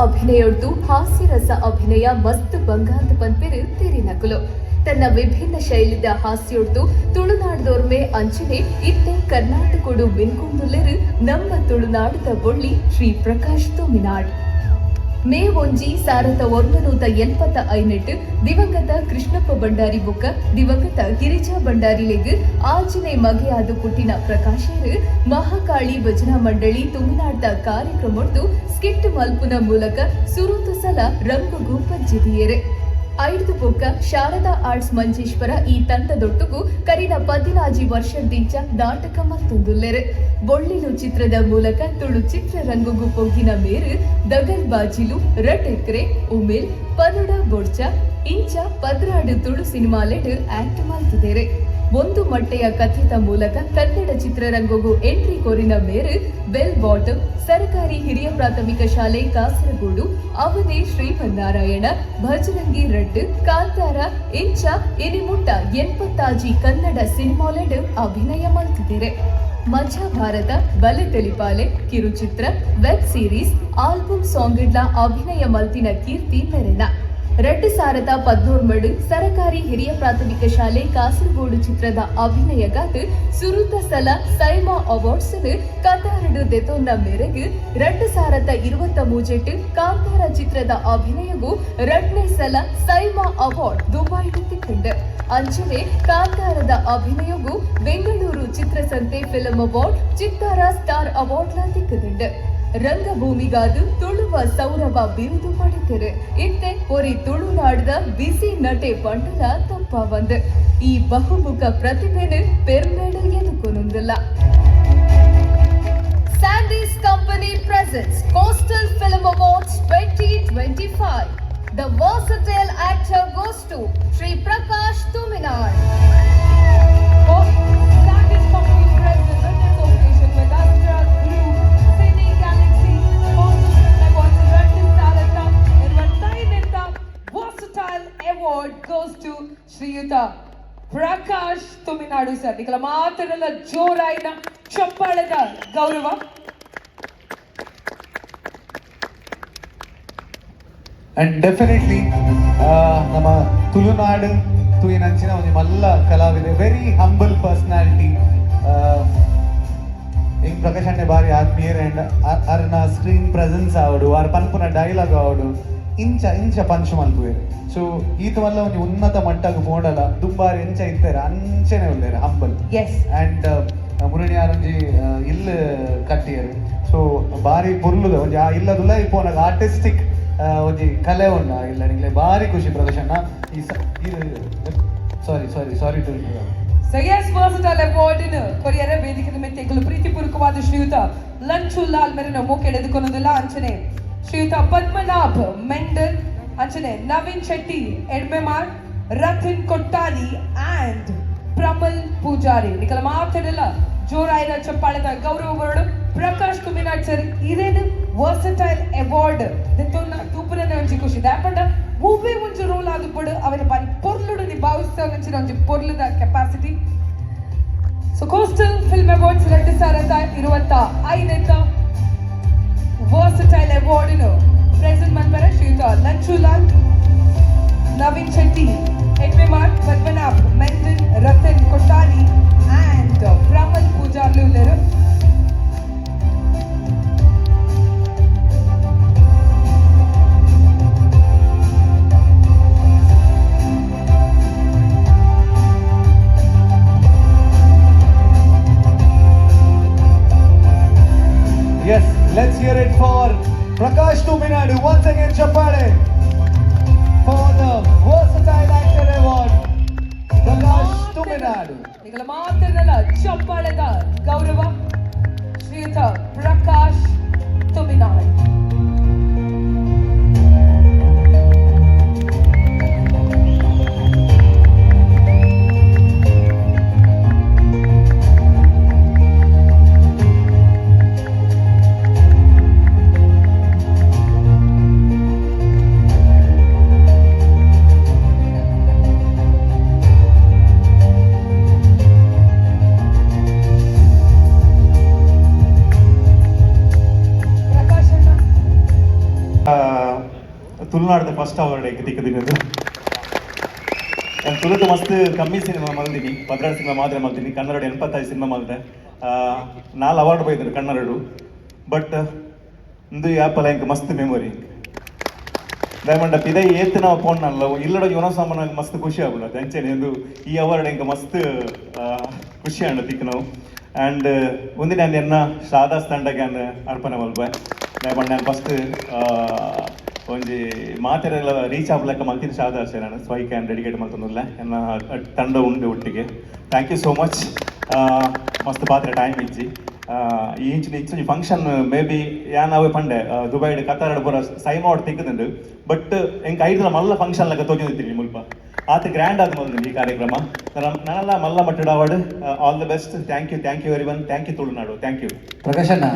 ಅಭಿನಯೊಡ್ದು ಹಾಸ್ಯರಸ ಅಭಿನಯ ಮಸ್ತ್ ಬಂಗಾಂತ ಪನ್ಪೆರು ತೆರಿನಕುಲು. ತನ್ನ ವಿಭಿನ್ನ ಶೈಲಿದ ಹಾಸ್ಯೊಡ್ದು ತುಳುನಾಡದೋರ್ಮೆ ಅಂಚನೆ ಇತ್ತೆ ಕರ್ನಾಟಕೊಡು ಮಿನ್ಕೊಂಡುಲ್ಲೆರು ನಮ್ಮ ತುಳುನಾಡದ ಬೊಳ್ಳಿ ಶ್ರೀ ಪ್ರಕಾಶ್ ತುಮಿನಾಡ್. ಮೇ 1975 ದಿವಂಗತ ಕೃಷ್ಣಪ್ಪ ಭಂಡಾರಿ ಬೊಕ್ಕ ದಿವಂಗತ ಗಿರಿಜಾ ಭಂಡಾರಿಲೆಗ್ ಆಚನೆ ಮಗೆಯಾದು ಪುಟ್ಟಿನ ಪ್ರಕಾಶರು ಮಹಾಕಾಳಿ ಭಜನಾ ಮಂಡಳಿ ತುಮಿನಾಡ್ದ ಕಾರ್ಯಕ್ರಮೊಡ್ದು ಸ್ಕಿಟ್ ಮಲ್ಪುನ ಮೂಲಕ ಸುರುತು ಸಲ ರಂಗುಗು ಪಂಚಿದಿಯರು. ಐದು ಬೊಕ್ಕ ಶಾರದಾ ಆರ್ಟ್ಸ್ ಮಂಜೇಶ್ವರ ಈ ತಂಡದೊಟ್ಟುಗು ಕರಿನ 14 ವರ್ಷದಿಂಚ ನಾಟಕ ಮತ್ತೊಂದುಲ್ಲೆರು. ಬೊಳ್ಳಿಲು ಚಿತ್ರದ ಮೂಲಕ ತುಳು ಚಿತ್ರರಂಗುಗು ಪೊಗ್ಗಿನ ಮೇರು ದಗಲ್ ಬಾಜಿಲು ರಟೆಕ್ರೆ ಉಮೇಲ್ ಪನುಡ ಬೊಡ್ಚ ಇಂಚ ಪದ್ರಾಡು ತುಳು ಸಿನಿಮಾಲೆಡ್ ಆಕ್ಟ್ ಮಾಡ್ತಿದ್ದೇರೆ. ಒಂದು ಮಟ್ಟೆಯ ಕಥಿತ ಮೂಲಕ ಕನ್ನಡ ಚಿತ್ರರಂಗಗೂ ಎಂಟ್ರಿ ಕೋರಿನ ಮೇರು ಬೆಲ್ ಬಾಟಮ್ ಸರ್ಕಾರಿ ಹಿರಿಯ ಪ್ರಾಥಮಿಕ ಶಾಲೆ ಕಾಸರಗೋಡು ಅವನೇ ಶ್ರೀಮನ್ನಾರಾಯಣ ಭಜರಂಗಿ ರಡ್ಡು ಕಾಂತಾರ ಇಂಚ ಎನಿಮುಟ್ಟ 80 ಕನ್ನಡ ಸಿನಿಮಾಲೆಡ್ ಅಭಿನಯ ಮಾಡ್ತಿದ್ದಾರೆ. ಮಜಾ ಭಾರತ ಬಲೆ ತೆಲಿಪಾಲೆ ಕಿರುಚಿತ್ರ ವೆಬ್ ಸೀರೀಸ್ ಆಲ್ಬಮ್ ಸಾಂಗಿಡ್ಲ ಅಭಿನಯ ಮಲ್ತಿನ ಕೀರ್ತಿ ಮೆರೆನ. 2013 ಸರಕಾರಿ ಹಿರಿಯ ಪ್ರಾಥಮಿಕ ಶಾಲೆ ಕಾಸರಗೋಡು ಚಿತ್ರದ ಅಭಿನಯಗಾದ ಸುರುತ ಸಲ ಸೈಮಾ ಅವಾರ್ಡ್ಸ್ ಕತಾರಡು ದೆತೊನ್ನ ಮೇರೆಗೆ 2023 ಕಾಂತಾರ ಚಿತ್ರದ ಅಭಿನಯಗೂ 2ನೇ ಸಲ ಸೈಮಾ ಅವಾರ್ಡ್ ದುಬೈಡು ತಿಕ್ಕೊಂಡು. ಅಂಚನೆ ಕಾಂತಾರದ ಅಭಿನಯಗೂ ಬೆಂಗಳೂರು ಚಿತ್ರಸಂತೆ ಫಿಲ್ಮ್ ಅವಾರ್ಡ್ ಚಿತ್ತಾರ ಸ್ಟಾರ್ ಅವಾರ್ಡ್ಲ ತಿಕ್ಕದುಂಡು. ರಂಗಭೂಮಿಗಾದು ತುಳುವ ಸೌರಭ ಬಿರುದು ಪಡೆದರು. ಇತ್ತೆ ಒರಿ ತುಳುನಾಡ್ದ ಬಿಸಿ ನಟೆ ಬಂಡಲ ತಪ್ಪ ಬಂದು ಈ ಬಹುಮುಖ ಪ್ರತಿಭೆನು ಪೆರ್ಮೇಡು ಎದುಕೊನೊಂದಿಲ್ಲ. Sandy's company presents coastal film awards 2025. The versatile actor goes to Shri Prakash Tuminad. Sandys Company presents on this occasion with Astra Group, Cine Galaxy, Coastal Film Awards, Versatile Award goes to Shriyuta Prakash Tuminadu sir. ನಿಕಲ ಮಾತನೆಲ್ಲ ಜೋರಾಯಿನ ಚಪ್ಪಾಳೆದ ಗೌರವ. And definitely ನಮ್ಮ ತುಳುನಾಡು ತುಯಿನಂಚಿನ ಒಂದು ಮಲ್ಲ ಕಲಾವಿದೆ, very humble personality. ಹಿಂಗ್ ಪ್ರಕಾಶ್ ಅಣ್ಣೆ ಬಾರಿ ಆತ್ಮೀಯರು and ಅರ್ನ screen presence ಆವಡು R ಪನ್ಪುನ dialogue ಆವಡು ಇಂಚ ಇಂಚ ಪಂಚ್ ಮಲ್ಪುವೆರು. ಸೊ ಈತ ಮಲ್ಲ ಒಂದು ಉನ್ನತ ಮಟ್ಟಕ್ಕೆ ಮೋಡಲ ದುಂಬಾರಿ ಎಂಚ ಇದ್ದಾರೆ ಅಂಚೆನೆ ಉಳ್ಳೇರು ಹಂಬಲ್. ಅಂಡ್ ಮುರಣಿ ಆರಂಜಿ ಇಲ್ಲಿ ಕಟ್ಟಿಯರು. ಸೊ ಬಾರಿ ಪುರ್ಲುದ ಒಂದು ಇಲ್ಲದುಲ್ಲ ಇಪ್ಪೋನಾಗ ಆರ್ಟಿಸ್ಟಿಕ್ ಒಂದು ಕಲೆ ಉಂಡ ಇಲ್ಲ ನಿಂಗೆ ಭಾರಿ ಖುಷಿ ಪ್ರಕಾಶ್ ಅಣ್ಣ. ಸಾರಿ ಟು versatile award ಕೊರಿಯರ ವೇದಿಕೆದ ಮೆತ್ತೆಗಳು ಪ್ರೀತಿಪೂರ್ವಕವಾದ ಶ್ರೀಯುತ ಲಂಚು ಲಾಲ್ ಮೆರನ ಮೋಕೆ ಎಳೆದುಕೊಳ್ಳುವುದಿಲ್ಲ. ಅಂಚನೆ ಶ್ರೀಯುತ ಪದ್ಮನಾಭ್ ಮೆಂಡನ್, ಅಂಚನೆ ನವೀನ್ ಶೆಟ್ಟಿ ಎಡ್ಮೆಮಾರ್, ರತನ್ ಕೊಟ್ಟಾರಿ ಅಂಡ್ ಪ್ರಮಲ್ ಪೂಜಾರಿ. ನಿಕಲ ಮಾತಾಡಲ್ಲ ಜೋರಾಯಿನ ಚಪ್ಪಾಳೆದ ಗೌರವ ಬರೋಡು ಪ್ರಕಾಶ್ ತುಮಿನಾಡ್ ಸರ್. ಇದೇನು ವರ್ಸಟೈಲ್ ಅವಾರ್ಡ್ ದೆತ್ತೊನ್ನ ತೂಪುರನೆ ಒಂಜಿ ಖುಷಿ ದಾಪಂಡ ಒವ್ವೇ ಒಂಜಿ ರೋಲ್ ಆದುಪಡು ಅವನ ಬಾರಿ ಪೊರ್ಲುಡು ನಿ ಭಾವಿಸ್ತಾವಂಚಿನ ಒಂಜಿ ಪೊರ್ಲುದ capacity. So coastal film awards 2025 versatile award present ಮನ್ಪರ ಶ್ರೀಯುತ ಲಂಚುಲಾಲ್, ನವೀನ್ ಶೆಟ್ಟಿ, ಎಡ್ಮೆಮಾರ್, ಪದ್ಮನಾಭ್ ಮೆಂಡನ್, ರತನ್ ಕೊಟ್ಟಾರಿ ಅಂಡ್ ಪ್ರಮಲ್ ಪೂಜಾರ್ಲು ಉಳ್ಳರು. Yes, let's hear it for Prakash Tuminadu. Once again, chappale for the Versatile Actor Award. Prakash Tuminadu. ನಿಗಲ ಮಾತನೆಲ್ಲ ಚಪ್ಪಾಳೆದ ಗೌರವ ಶ್ರೀಯುತ ಪ್ರಕಾಶ್ ತುಮಿನಾಡ್. ತುಳುನಾಡದ ಫಸ್ಟ್ ಅವಾರ್ಡ್ ತಿಕ್ಕದಿನದು ತುಳುದು ಮಸ್ತ್ ಕಮ್ಮಿ ಸಿನಿಮಾ ಮಲ್ತೀನಿ 16 ಸಿನಿಮಾ ಮಾತ್ರ ಮಲ್ತೀನಿ ಕನ್ನಡ 85 ಸಿನಿಮಾ ಮಲ್ತೆ 4 ಅವಾರ್ಡ್ ಬೈದ್ರು ಕನ್ನಡಡು ಬಟ್ ಇಂದು ಆ್ಯಪಲ್ಲ ಇಂಕ ಮಸ್ತ್ ಮೆಮೊರಿ ದಯಮಂಡ ಪಿದೈ ಏತ್ ನಾವು ಫೋನ್ ಅಲ್ಲ ಇಲ್ಲಡ ಯುವನ ಮಸ್ತ್ ಖುಷಿ ಆಗ್ಬಿಡ ಅಂಚೆನೆ ಒಂದು ಈ ಅವಾರ್ಡ್ ಇಂಕ ಮಸ್ತ್ ಖುಷಿ ಅಂಡ ತಿಕ್ಕ ನಾವು ಆ್ಯಂಡ್ ಒಂದಿನ ಎನ್ನ ಶಾದಾಸ್ ತಂಡಗೆ ಅರ್ಪಣೆ ಮಲ್ಪ ದಯಮಂಡ ನಾನು ಫಸ್ಟ್ ಒಂಜಿ ಮಾತೆರೆಲ್ಲ ರೀಚ್ ಆಗ್ಲಕ್ಕ ಮಲ್ತಿನ ಶಾದಾಸ್ ನಾನು ಸ್ವೈ ಕ್ಯಾನ್ ಡೆಡಿಕೇಟ್ ಮಾಡ್ತಂದಿಲ್ಲ ಎನ್ನ ತಂಡ ಉಂಡು ಒಟ್ಟಿಗೆ ಥ್ಯಾಂಕ್ ಯು ಸೋ ಮಚ್ ಮಸ್ತ್ ಪಾತ್ರೆ ಟೈಮ್ ಇಜ್ಜಿ ಈ ಇಂಚಿನ ಫಂಕ್ಷನ್ ಮೇ ಬಿ ಯಾನವೇ ಪಂಡೆ ದುಬೈಡ್ ಕತಾರಡ್ ಪೂರ ಸೈಮ ಅವ್ರು ತೆಗೆದುಂಡು ಬಟ್ ಎಂಕ್ 5 ಮಲ್ಲ ಫಂಕ್ಷನ್ ಲಕ್ಕ ತೋಜಿರ್ತೀನಿ ಮುಲ್ಪ ಆತ ಗ್ರ್ಯಾಂಡ್ ಆದ ಮೊದಲು ಈ ಕಾರ್ಯಕ್ರಮ ನನ್ನೆಲ್ಲ ಮಲ್ಲ ಮಟ್ಟಡ award all the best thank you very much thank you Tulunadu thank you ಪ್ರಕಾಶಣ್ಣ